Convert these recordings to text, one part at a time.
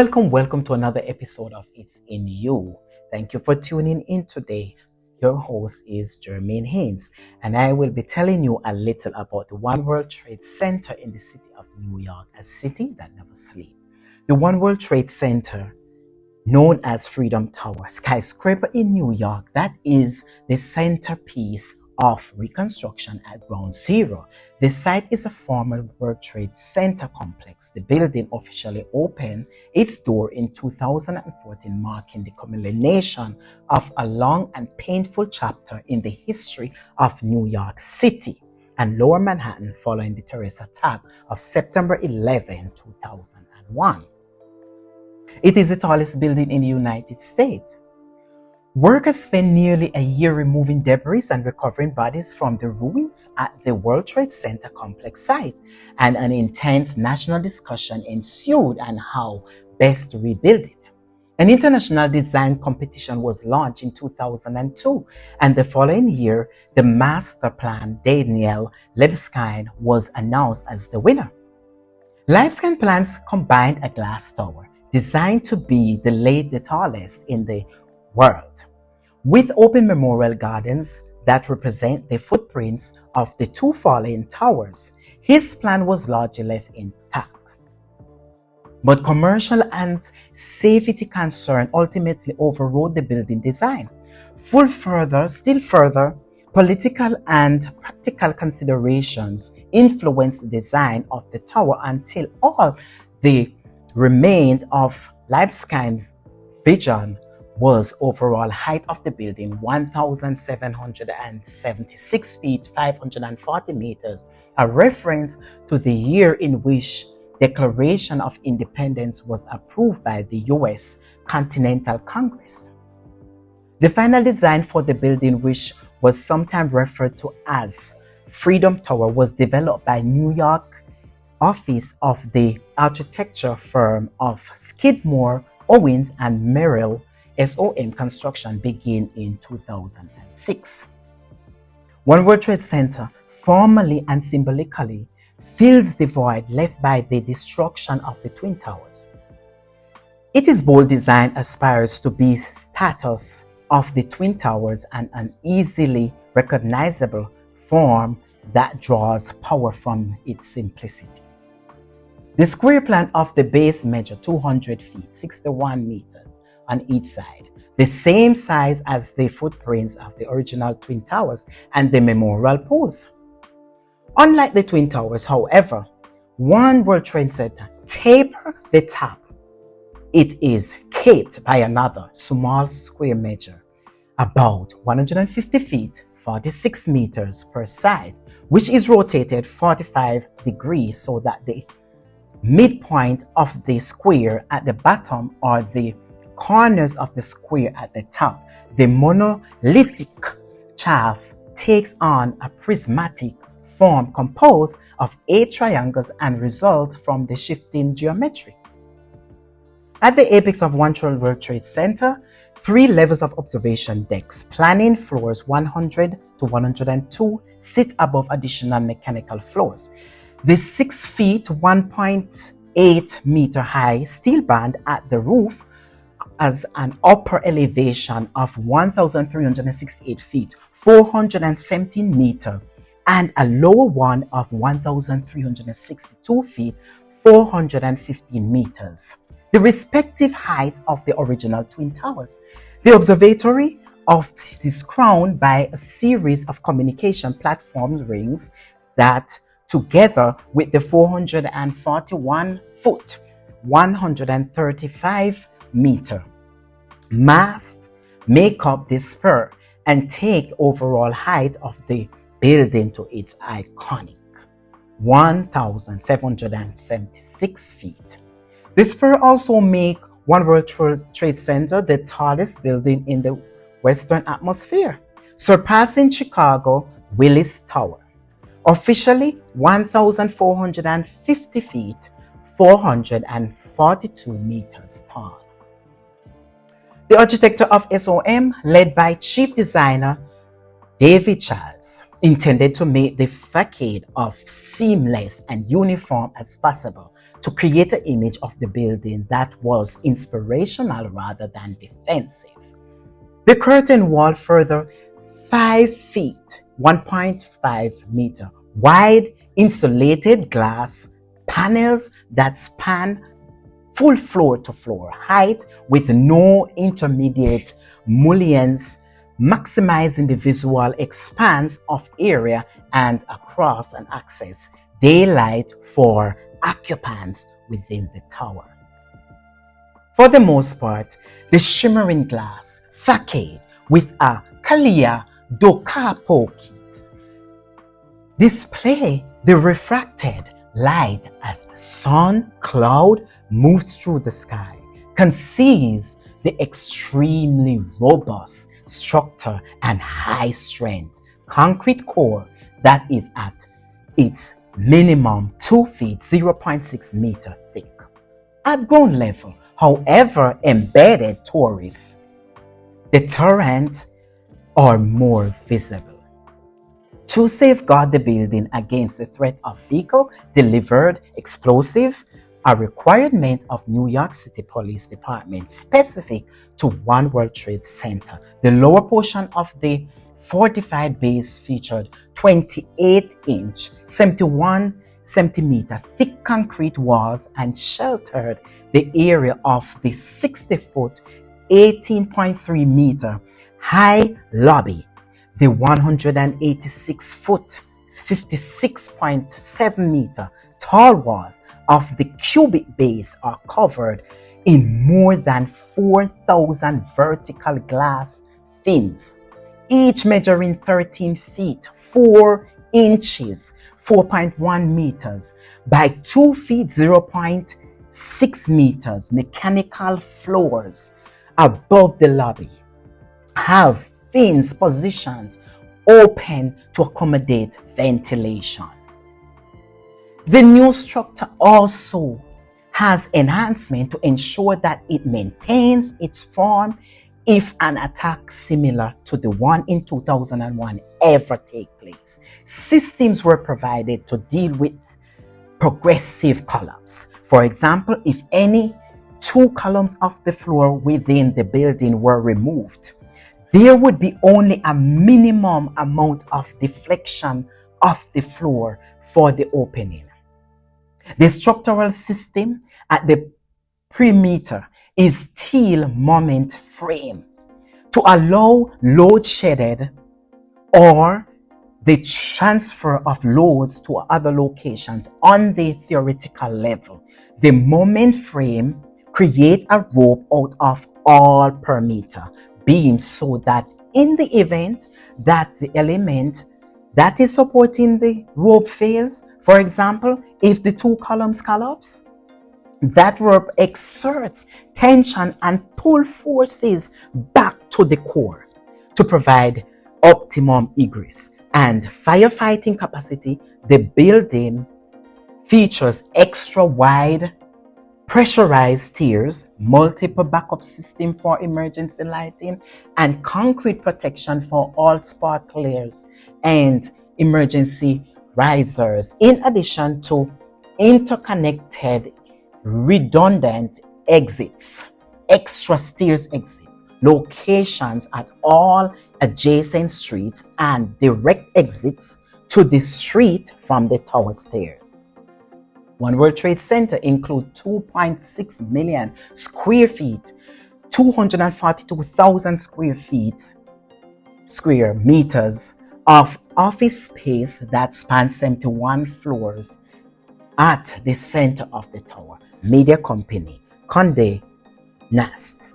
Welcome to another episode of It's in You. Thank you for tuning in today. Your host is Jermaine Haynes, and I will be telling you a little about the One World Trade Center in the city of New York, a city that never sleeps. The One World Trade Center, known as Freedom Tower skyscraper in New York, that is the centerpiece of reconstruction at Ground Zero. The site is a former World Trade Center complex. The building officially opened its door in 2014, marking the culmination of a long and painful chapter in the history of New York City and Lower Manhattan following the terrorist attack of September 11, 2001. It is the tallest building in the United States. Workers spent nearly a year removing debris and recovering bodies from the ruins at the World Trade Center complex site, and an intense national discussion ensued on how best to rebuild it. An international design competition was launched in 2002, and the following year, the master plan Daniel Libeskind was announced as the winner. Libeskind plans combined a glass tower designed to be the tallest in the world, with open memorial gardens that represent the footprints of the two fallen towers. His plan was largely left intact, but commercial and safety concerns ultimately overrode the building design. Still further, political and practical considerations influenced the design of the tower until all the remained of Libeskind's vision was overall height of the building 1,776 feet, 540 meters, a reference to the year in which Declaration of Independence was approved by the U.S. Continental Congress. The final design for the building, which was sometimes referred to as Freedom Tower, was developed by New York office of the architecture firm of Skidmore, Owings and Merrill. SOM construction began in 2006. One World Trade Center formally and symbolically fills the void left by the destruction of the Twin Towers. Its bold design aspires to be status of the Twin Towers and an easily recognizable form that draws power from its simplicity. The square plan of the base measures 200 feet, 61 meters on each side, the same size as the footprints of the original Twin Towers and the memorial poles. Unlike the Twin Towers, however, One World Trade Center tapers the top. It is capped by another small square measure, about 150 feet, 46 meters per side, which is rotated 45 degrees so that the midpoint of the square at the bottom or the corners of the square at the top. The monolithic shaft takes on a prismatic form composed of 8 triangles and results from the shifting geometry. At the apex of One World Trade Center, 3 levels of observation decks, planning floors 100 to 102, sit above additional mechanical floors. The 6 feet, 1.8 meter high steel band at the roof as an upper elevation of 1,368 feet, 417 meters, and a lower one of 1,362 feet, 415 meters, the respective heights of the original Twin Towers. The observatory is crowned by a series of communication platforms rings that, together with the 441 foot, 135 meter mast, make up the spur and take overall height of the building to its iconic 1,776 feet. The spur also makes One World Trade Center the tallest building in the Western Hemisphere, surpassing Chicago Willis Tower, officially 1,450 feet, 442 meters tall. The architecture of SOM, led by chief designer David Charles, intended to make the facade of seamless and uniform as possible to create an image of the building that was inspirational rather than defensive. The curtain wall further 5 feet, 1.5 meter wide insulated glass panels that span full floor to floor height with no intermediate mullions, maximizing the visual expanse of area and across and access daylight for occupants within the tower. For the most part, the shimmering glass facade with a Kalia Dokapo kit display the refracted light as sun cloud moves through the sky, conceals the extremely robust structure and high strength concrete core that is at its minimum 2 feet 0.6 meter thick. At ground level, however, embedded tourist deterrent are more visible. To safeguard the building against the threat of vehicle-delivered explosive, a requirement of New York City Police Department specific to One World Trade Center. The lower portion of the fortified base featured 28-inch, 71 centimeter thick concrete walls and sheltered the area of the 60-foot, 18.3 meter high lobby. The 186-foot, 56.7 meter tall walls of the cubic base are covered in more than 4,000 vertical glass fins, each measuring 13 feet 4 inches, 4.1 meters by 2 feet 0.6 meters. Mechanical floors above the lobby have fins positions open to accommodate ventilation. The new structure also has enhancement to ensure that it maintains its form if an attack similar to the one in 2001 ever take place. Systems were provided to deal with progressive collapse. For example, if any 2 columns of the floor within the building were removed, there would be only a minimum amount of deflection of the floor for the opening. The structural system at the perimeter is steel moment frame to allow load shedded or the transfer of loads to other locations on the theoretical level. The moment frame creates a rope out of all perimeter beams so that in the event that the element that is supporting the rope fails, for example, if the 2 columns collapse, that rope exerts tension and pull forces back to the core to provide optimum egress and firefighting capacity. The building features extra wide pressurized stairs, multiple backup system for emergency lighting, and concrete protection for all sparklers and emergency risers, in addition to interconnected redundant exits, extra stairs exits, locations at all adjacent streets, and direct exits to the street from the tower stairs. One World Trade Center includes 2.6 million square feet, 242,000 square meters of office space that spans 71 floors at the center of the tower. Media company Condé Nast,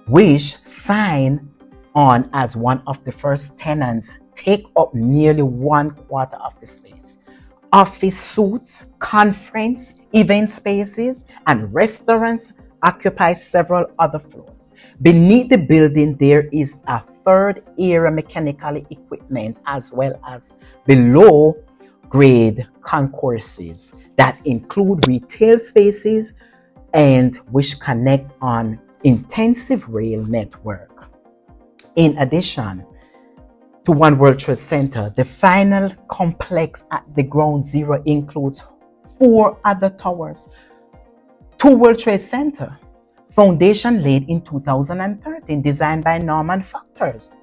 which signed on as one of the first tenants, take up nearly 1/4 of the space. Office suites, conference, event spaces, and restaurants occupy several other floors. Beneath the building, there is a third area mechanical equipment as well as below grade concourses that include retail spaces and which connect on intensive rail network. In addition to One World Trade Center, the final complex at the ground zero includes 4 other towers 2 World Trade Center, foundation laid in 2013, designed by Norman Factors.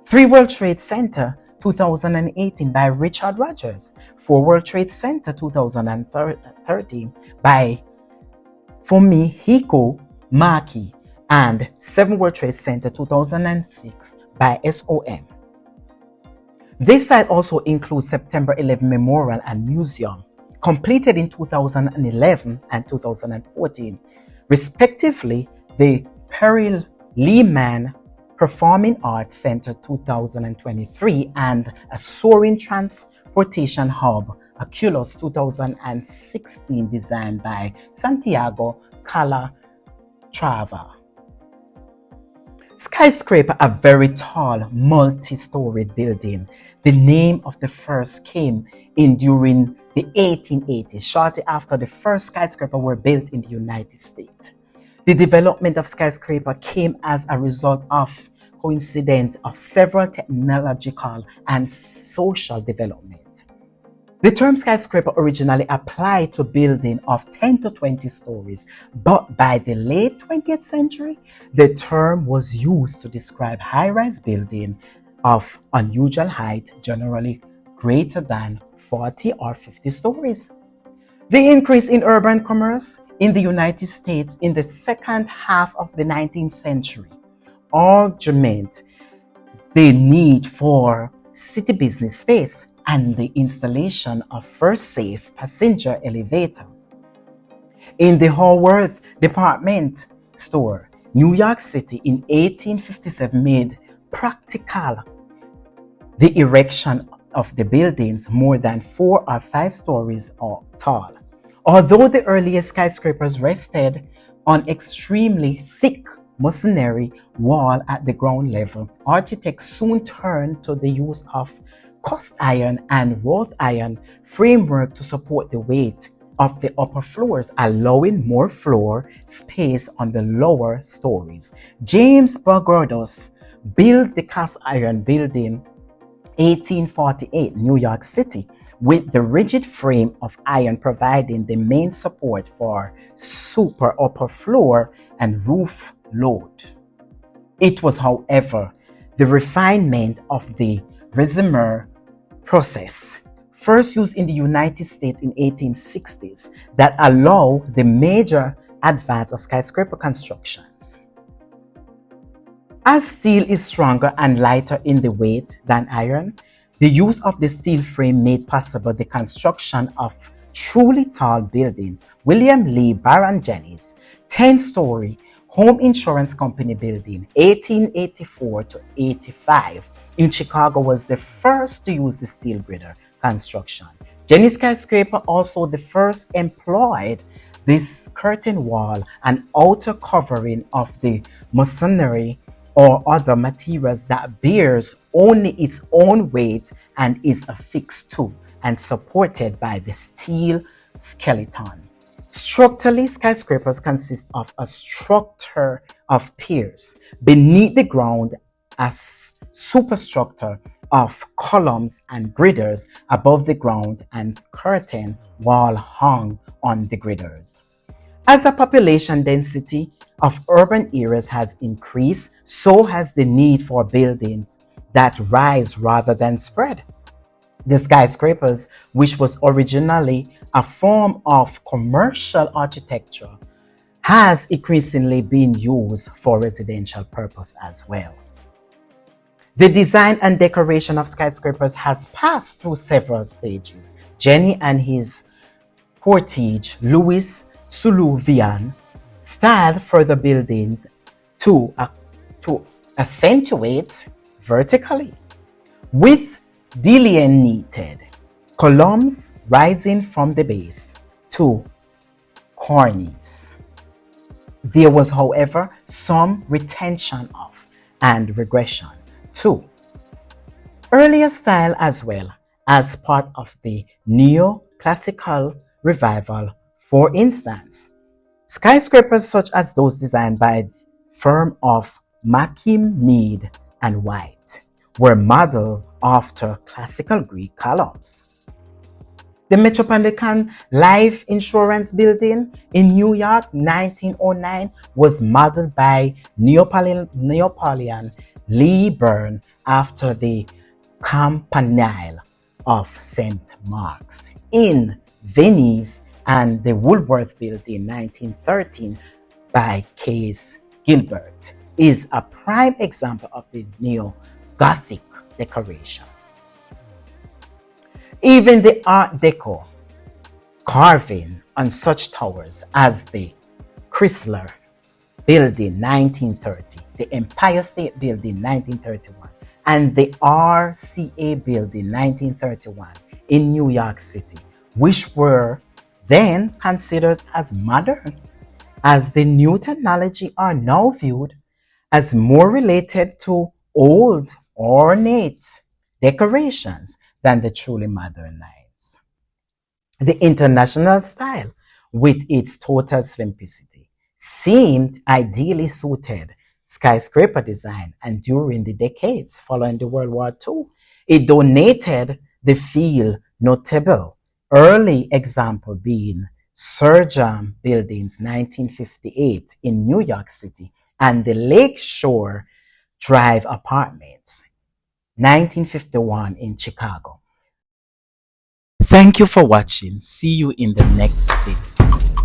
3 World Trade Center, 2018 by Richard Rogers. 4 World Trade Center, 2013 by Fumihiko Maki. And 7 World Trade Center, 2006 by SOM. This site also includes September 11 Memorial and Museum, completed in 2011 and 2014, respectively. The Perry Lehman Performing Arts Center 2023 and a soaring transportation hub, Oculus 2016, designed by Santiago Calatrava. Skyscraper, a very tall, multi-storied building. The name of the first came in during the 1880s, shortly after the first skyscraper were built in the United States. The development of skyscraper came as a result of coincidence of several technological and social development. The term skyscraper originally applied to buildings of 10 to 20 stories, but by the late 20th century, the term was used to describe high-rise buildings of unusual height, generally greater than 40 or 50 stories. The increase in urban commerce in the United States in the second half of the 19th century augmented the need for city business space and the installation of first safe passenger elevator. In the Haworth department store, New York City in 1857 made practical the erection of the buildings more than 4 or 5 stories tall. Although the earliest skyscrapers rested on extremely thick masonry wall at the ground level, architects soon turned to the use of cast iron and wrought iron framework to support the weight of the upper floors, allowing more floor space on the lower stories. James Bogardos built the cast iron building 1848, New York City, with the rigid frame of iron providing the main support for super upper floor and roof load. It was, however, the refinement of the Risimer process, first used in the United States in 1860s, that allowed the major advance of skyscraper constructions. As steel is stronger and lighter in the weight than iron, the use of the steel frame made possible the construction of truly tall buildings. William Lee Baron Jennings, 10-story home insurance company building, 1884 to 85, in Chicago, was the first to use the steel girder construction. Jennings skyscraper also the first employed this curtain wall and outer covering of the masonry or other materials that bears only its own weight and is affixed to and supported by the steel skeleton. Structurally, skyscrapers consist of a structure of piers beneath the ground, a superstructure of columns and girders above the ground, and curtain wall hung on the girders. As the population density of urban areas has increased, so has the need for buildings that rise rather than spread. The skyscrapers, which was originally a form of commercial architecture, has increasingly been used for residential purpose as well. The design and decoration of skyscrapers has passed through several stages. Jenny and his portage, Louis Suluvian, styled further buildings to accentuate vertically, with delineated columns rising from the base to cornice. There was, however, some retention of and regression to earlier style as well as part of the neoclassical revival. For instance, skyscrapers such as those designed by the firm of Makim, Mead and White were modeled after classical Greek columns. The Metropolitan Life Insurance Building in New York, 1909, was modeled by Neapolitan Lee Byrne after the Campanile of St. Mark's. In Venice, and the Woolworth Building, 1913, by Case Gilbert, is a prime example of the neo-Gothic decoration. Even the Art Deco carving on such towers as the Chrysler Building 1930, the Empire State Building 1931, and the RCA Building 1931 in New York City, which were then considered as modern, as the new technology are now viewed as more related to old ornate decorations than the truly modern lines. The international style, with its total simplicity, seemed ideally suited skyscraper design, and during the decades following the World War II, it dominated the field, notable early example being Surgeon Buildings 1958 in New York City and the Lakeshore Drive Apartments 1951 in Chicago. Thank you for watching. See you in the next video.